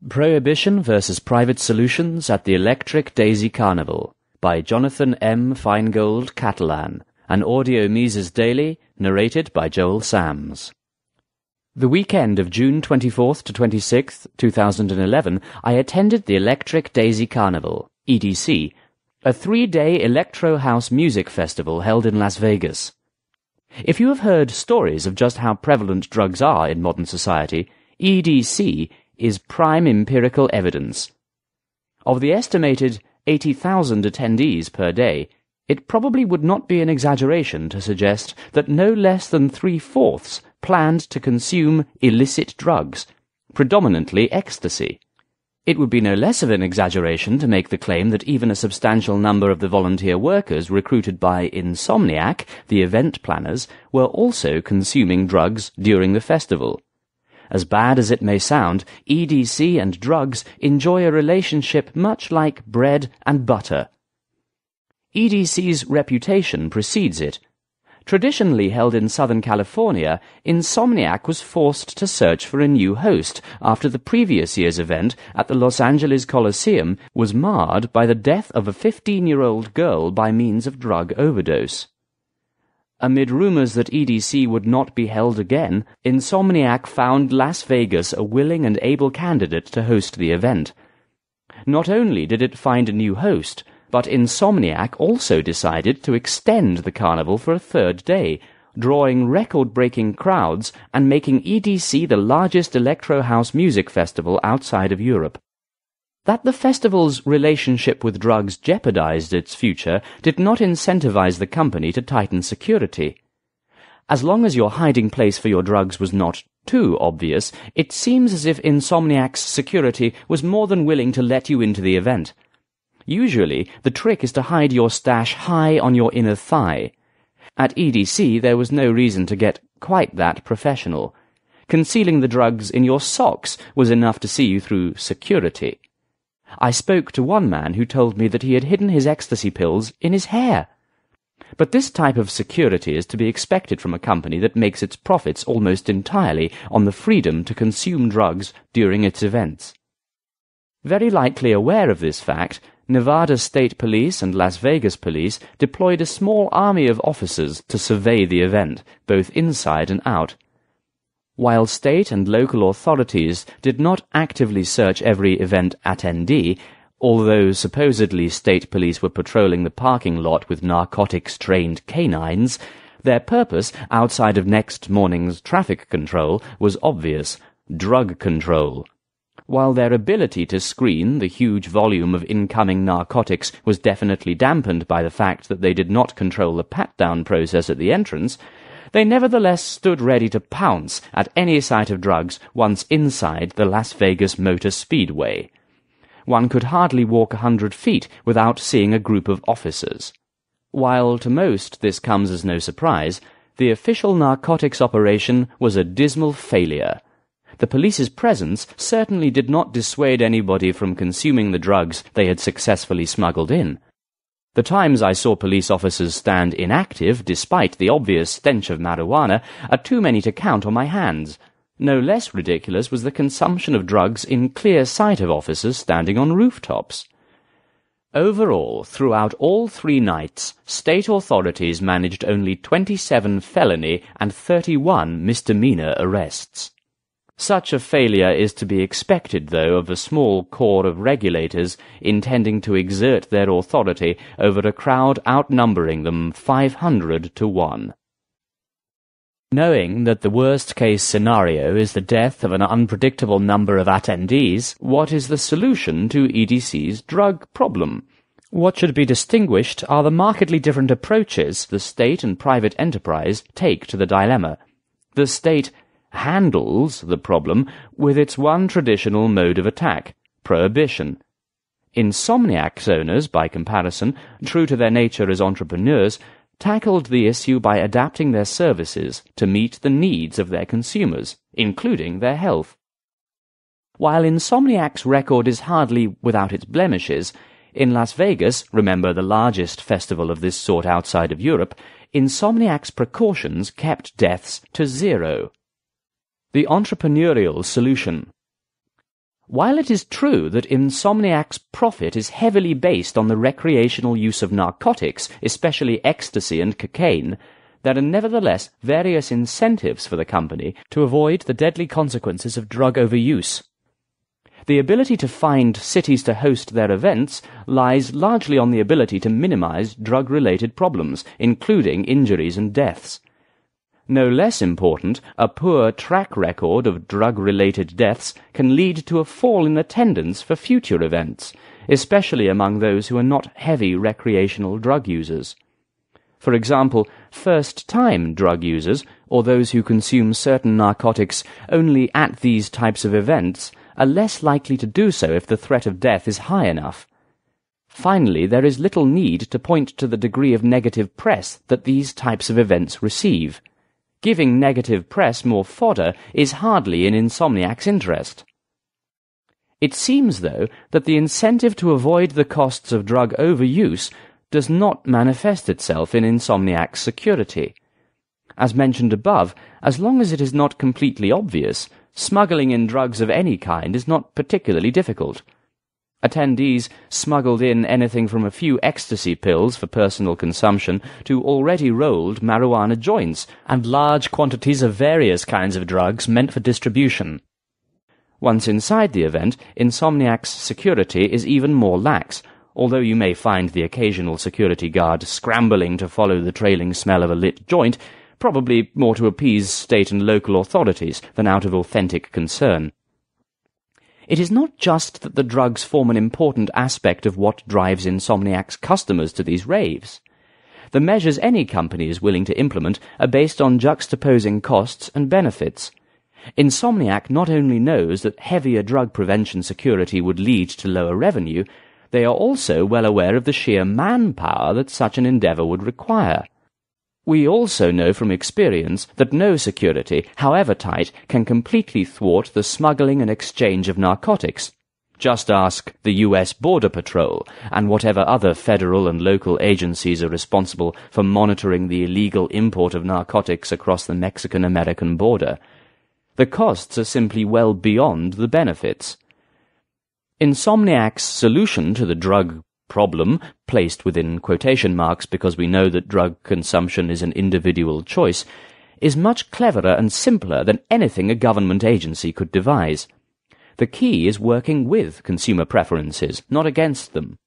Prohibition versus Private Solutions at the Electric Daisy Carnival by Jonathan M. Finegold, Catalan, an audio Mises Daily, narrated by Joel Sams. The weekend of June 24th to 26th, 2011, I attended the Electric Daisy Carnival, EDC, a 3-day electro house music festival held in Las Vegas. If you have heard stories of just how prevalent drugs are in modern society, EDC is prime empirical evidence. Of the estimated 80,000 attendees per day, it probably would not be an exaggeration to suggest that no less than 3/4 planned to consume illicit drugs, predominantly ecstasy. It would be no less of an exaggeration to make the claim that even a substantial number of the volunteer workers recruited by Insomniac, the event planners, were also consuming drugs during the festival. As bad as it may sound, EDC and drugs enjoy a relationship much like bread and butter. EDC's reputation precedes it. Traditionally held in Southern California, Insomniac was forced to search for a new host after the previous year's event at the Los Angeles Coliseum was marred by the death of a 15-year-old girl by means of drug overdose. Amid rumors that EDC would not be held again, Insomniac found Las Vegas a willing and able candidate to host the event. Not only did it find a new host, but Insomniac also decided to extend the carnival for a third day, drawing record-breaking crowds and making EDC the largest electro house music festival outside of Europe. That the festival's relationship with drugs jeopardized its future did not incentivize the company to tighten security. As long as your hiding place for your drugs was not too obvious, it seems as if Insomniac's security was more than willing to let you into the event. Usually, the trick is to hide your stash high on your inner thigh. At EDC, there was no reason to get quite that professional. Concealing the drugs in your socks was enough to see you through security. I spoke to one man who told me that he had hidden his ecstasy pills in his hair. But this type of security is to be expected from a company that makes its profits almost entirely on the freedom to consume drugs during its events. Very likely aware of this fact, Nevada State Police and Las Vegas Police deployed a small army of officers to survey the event, both inside and out. While state and local authorities did not actively search every event attendee, although supposedly state police were patrolling the parking lot with narcotics-trained canines, their purpose, outside of next morning's traffic control, was obvious: drug control. While their ability to screen the huge volume of incoming narcotics was definitely dampened by the fact that they did not control the pat-down process at the entrance, they nevertheless stood ready to pounce at any sight of drugs once inside the Las Vegas Motor Speedway. One could hardly walk 100 feet without seeing a group of officers. While to most this comes as no surprise, the official narcotics operation was a dismal failure. The police's presence certainly did not dissuade anybody from consuming the drugs they had successfully smuggled in. The times I saw police officers stand inactive, despite the obvious stench of marijuana, are too many to count on my hands. No less ridiculous was the consumption of drugs in clear sight of officers standing on rooftops. Overall, throughout all 3 nights, state authorities managed only 27 felony and 31 misdemeanor arrests. Such a failure is to be expected, though, of a small corps of regulators intending to exert their authority over a crowd outnumbering them 500 to 1. Knowing that the worst-case scenario is the death of an unpredictable number of attendees, what is the solution to EDC's drug problem? What should be distinguished are the markedly different approaches the state and private enterprise take to the dilemma. The state handles the problem with its one traditional mode of attack, prohibition. Insomniac's owners, by comparison, true to their nature as entrepreneurs, tackled the issue by adapting their services to meet the needs of their consumers, including their health. While Insomniac's record is hardly without its blemishes, in Las Vegas, remember the largest festival of this sort outside of Europe, Insomniac's precautions kept deaths to 0. The entrepreneurial solution. While it is true that Insomniac's profit is heavily based on the recreational use of narcotics, especially ecstasy and cocaine, there are nevertheless various incentives for the company to avoid the deadly consequences of drug overuse. The ability to find cities to host their events lies largely on the ability to minimize drug-related problems, including injuries and deaths. No less important, a poor track record of drug-related deaths can lead to a fall in attendance for future events, especially among those who are not heavy recreational drug users. For example, first-time drug users, or those who consume certain narcotics only at these types of events, are less likely to do so if the threat of death is high enough. Finally, there is little need to point to the degree of negative press that these types of events receive. Giving negative press more fodder is hardly in Insomniac's interest. It seems, though, that the incentive to avoid the costs of drug overuse does not manifest itself in Insomniac's security. As mentioned above, as long as it is not completely obvious, smuggling in drugs of any kind is not particularly difficult. Attendees smuggled in anything from a few ecstasy pills for personal consumption to already rolled marijuana joints and large quantities of various kinds of drugs meant for distribution. Once inside the event, Insomniac's security is even more lax, although you may find the occasional security guard scrambling to follow the trailing smell of a lit joint, probably more to appease state and local authorities than out of authentic concern. It is not just that the drugs form an important aspect of what drives Insomniac's customers to these raves. The measures any company is willing to implement are based on juxtaposing costs and benefits. Insomniac not only knows that heavier drug prevention security would lead to lower revenue, they are also well aware of the sheer manpower that such an endeavour would require. We also know from experience that no security, however tight, can completely thwart the smuggling and exchange of narcotics. Just ask the U.S. Border Patrol and whatever other federal and local agencies are responsible for monitoring the illegal import of narcotics across the Mexican-American border. The costs are simply well beyond the benefits. Insomniac's solution to the drug problem, placed within quotation marks because we know that drug consumption is an individual choice, is much cleverer and simpler than anything a government agency could devise. The key is working with consumer preferences, not against them.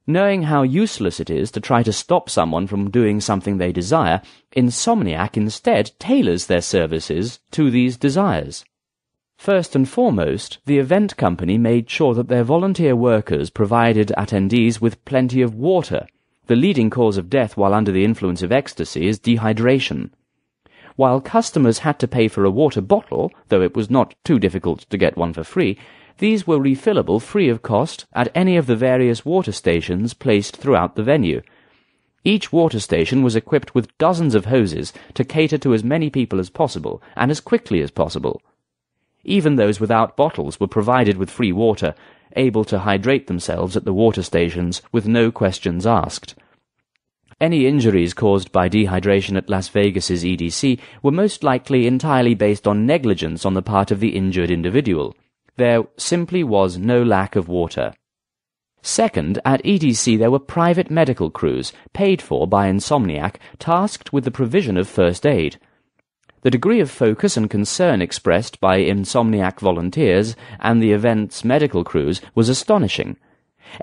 Knowing how useless it is to try to stop someone from doing something they desire, Insomniac instead tailors their services to these desires. First and foremost, the event company made sure that their volunteer workers provided attendees with plenty of water. The leading cause of death while under the influence of ecstasy is dehydration. While customers had to pay for a water bottle, though it was not too difficult to get one for free, these were refillable free of cost at any of the various water stations placed throughout the venue. Each water station was equipped with dozens of hoses to cater to as many people as possible and as quickly as possible. Even those without bottles were provided with free water, able to hydrate themselves at the water stations with no questions asked. Any injuries caused by dehydration at Las Vegas's EDC were most likely entirely based on negligence on the part of the injured individual. There simply was no lack of water. Second, at EDC there were private medical crews, paid for by Insomniac, tasked with the provision of first aid. The degree of focus and concern expressed by Insomniac volunteers and the event's medical crews was astonishing.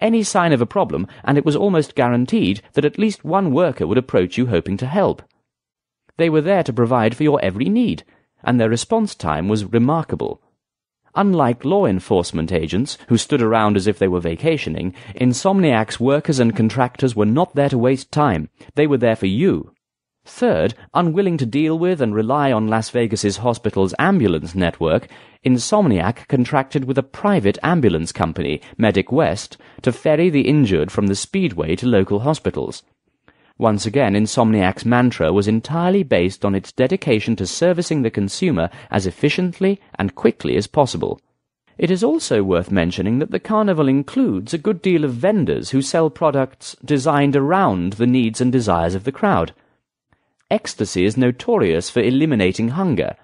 Any sign of a problem, and it was almost guaranteed that at least one worker would approach you hoping to help. They were there to provide for your every need, and their response time was remarkable. Unlike law enforcement agents, who stood around as if they were vacationing, Insomniac's workers and contractors were not there to waste time. They were there for you. Third, unwilling to deal with and rely on Las Vegas's hospital's ambulance network, Insomniac contracted with a private ambulance company, Medic West, to ferry the injured from the Speedway to local hospitals. Once again, Insomniac's mantra was entirely based on its dedication to servicing the consumer as efficiently and quickly as possible. It is also worth mentioning that the Carnival includes a good deal of vendors who sell products designed around the needs and desires of the crowd. Ecstasy is notorious for eliminating hunger,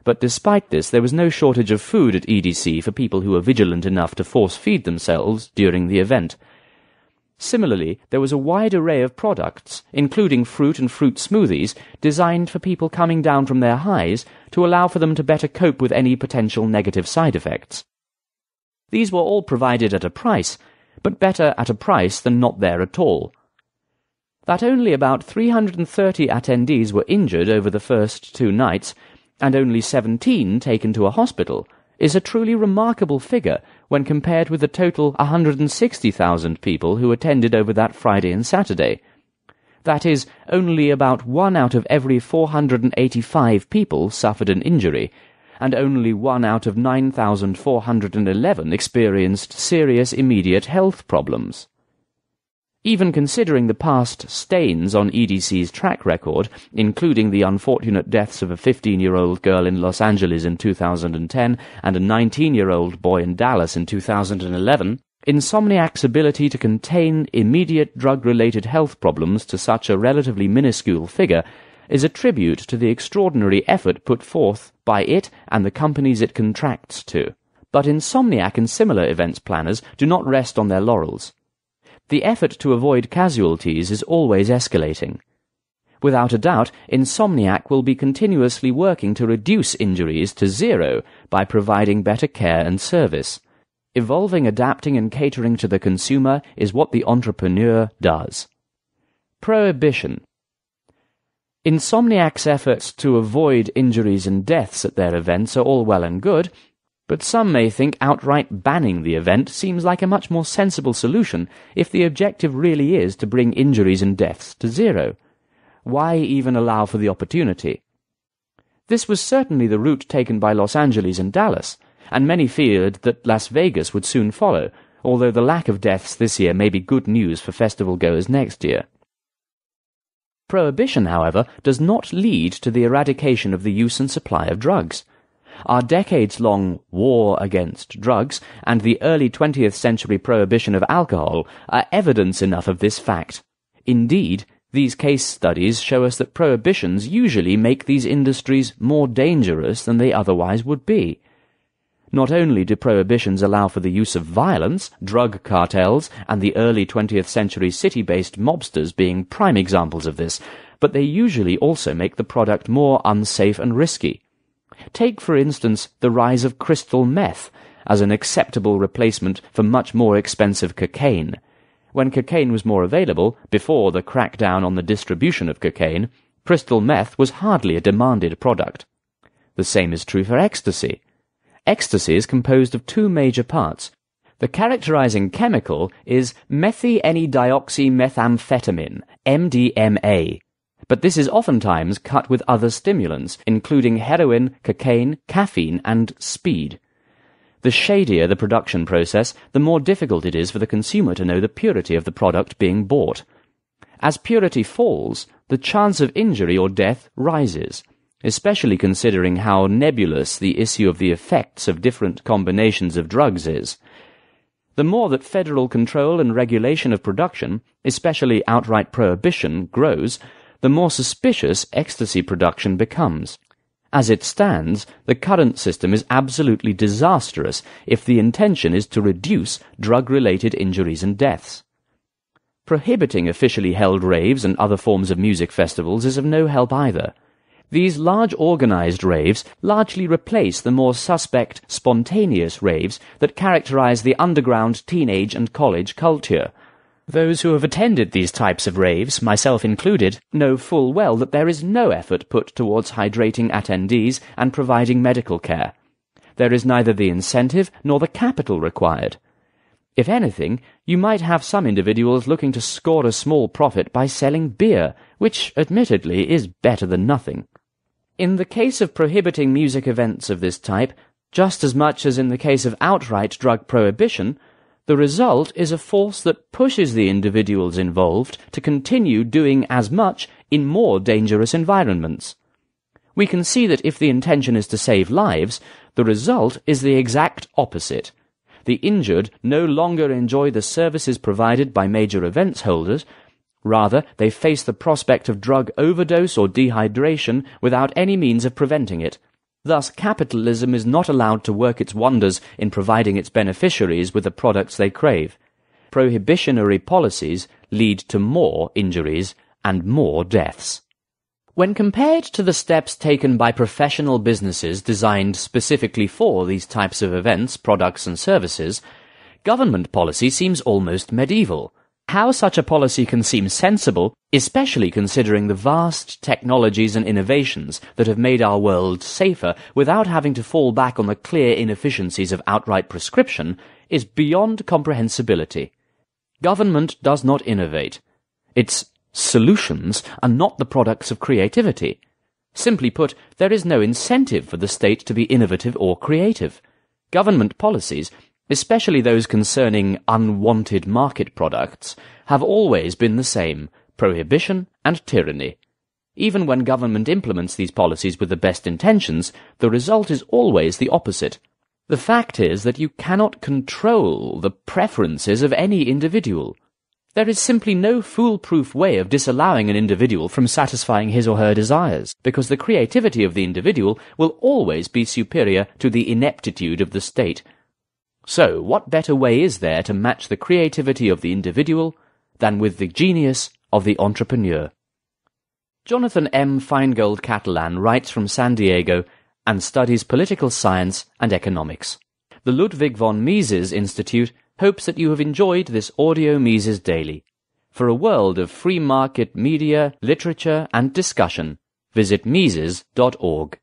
but despite this there was no shortage of food at EDC for people who were vigilant enough to force-feed themselves during the event. Similarly, there was a wide array of products, including fruit and fruit smoothies, designed for people coming down from their highs to allow for them to better cope with any potential negative side effects. These were all provided at a price, but better at a price than not there at all. That only about 330 attendees were injured over the first 2 nights, and only 17 taken to a hospital, is a truly remarkable figure when compared with the total 160,000 people who attended over that Friday and Saturday. That is, only about 1 out of every 485 people suffered an injury, and only 1 out of 9,411 experienced serious immediate health problems. Even considering the past stains on EDC's track record, including the unfortunate deaths of a 15-year-old girl in Los Angeles in 2010 and a 19-year-old boy in Dallas in 2011, Insomniac's ability to contain immediate drug-related health problems to such a relatively minuscule figure is a tribute to the extraordinary effort put forth by it and the companies it contracts to. But Insomniac and similar events planners do not rest on their laurels. The effort to avoid casualties is always escalating. Without a doubt, Insomniac will be continuously working to reduce injuries to 0 by providing better care and service. Evolving, adapting, and catering to the consumer is what the entrepreneur does. Prohibition. Insomniac's efforts to avoid injuries and deaths at their events are all well and good, but some may think outright banning the event seems like a much more sensible solution if the objective really is to bring injuries and deaths to 0. Why even allow for the opportunity? This was certainly the route taken by Los Angeles and Dallas, and many feared that Las Vegas would soon follow, although the lack of deaths this year may be good news for festival-goers next year. Prohibition, however, does not lead to the eradication of the use and supply of drugs. Our decades-long war against drugs and the early 20th century prohibition of alcohol are evidence enough of this fact. Indeed, these case studies show us that prohibitions usually make these industries more dangerous than they otherwise would be. Not only do prohibitions allow for the use of violence, drug cartels, and the early 20th century city-based mobsters being prime examples of this, but they usually also make the product more unsafe and risky. Take, for instance, the rise of crystal meth as an acceptable replacement for much more expensive cocaine. When cocaine was more available, before the crackdown on the distribution of cocaine, crystal meth was hardly a demanded product. The same is true for ecstasy. Ecstasy is composed of 2 major parts. The characterizing chemical is methyl-N-dioxymethamphetamine, MDMA. But this is oftentimes cut with other stimulants, including heroin, cocaine, caffeine, and speed. The shadier the production process, the more difficult it is for the consumer to know the purity of the product being bought. As purity falls, the chance of injury or death rises, especially considering how nebulous the issue of the effects of different combinations of drugs is. The more that federal control and regulation of production, especially outright prohibition, grows, the more suspicious ecstasy production becomes. As it stands, the current system is absolutely disastrous if the intention is to reduce drug-related injuries and deaths. Prohibiting officially held raves and other forms of music festivals is of no help either. These large organized raves largely replace the more suspect, spontaneous raves that characterize the underground teenage and college culture. Those who have attended these types of raves, myself included, know full well that there is no effort put towards hydrating attendees and providing medical care. There is neither the incentive nor the capital required. If anything, you might have some individuals looking to score a small profit by selling beer, which, admittedly, is better than nothing. In the case of prohibiting music events of this type, just as much as in the case of outright drug prohibition, the result is a force that pushes the individuals involved to continue doing as much in more dangerous environments. We can see that if the intention is to save lives, the result is the exact opposite. The injured no longer enjoy the services provided by major events holders. Rather, they face the prospect of drug overdose or dehydration without any means of preventing it. Thus, capitalism is not allowed to work its wonders in providing its beneficiaries with the products they crave. Prohibitionary policies lead to more injuries and more deaths. When compared to the steps taken by professional businesses designed specifically for these types of events, products and services, government policy seems almost medieval. How such a policy can seem sensible, especially considering the vast technologies and innovations that have made our world safer without having to fall back on the clear inefficiencies of outright prescription, is beyond comprehensibility. Government does not innovate. Its solutions are not the products of creativity. Simply put, there is no incentive for the state to be innovative or creative. Government policies, especially those concerning unwanted market products, have always been the same: prohibition and tyranny. Even when government implements these policies with the best intentions, the result is always the opposite. The fact is that you cannot control the preferences of any individual. There is simply no foolproof way of disallowing an individual from satisfying his or her desires, because the creativity of the individual will always be superior to the ineptitude of the state. So, what better way is there to match the creativity of the individual than with the genius of the entrepreneur? Jonathan M. Finegold Catalan writes from San Diego and studies political science and economics. The Ludwig von Mises Institute hopes that you have enjoyed this Audio Mises Daily. For a world of free market media, literature and discussion, visit Mises.org.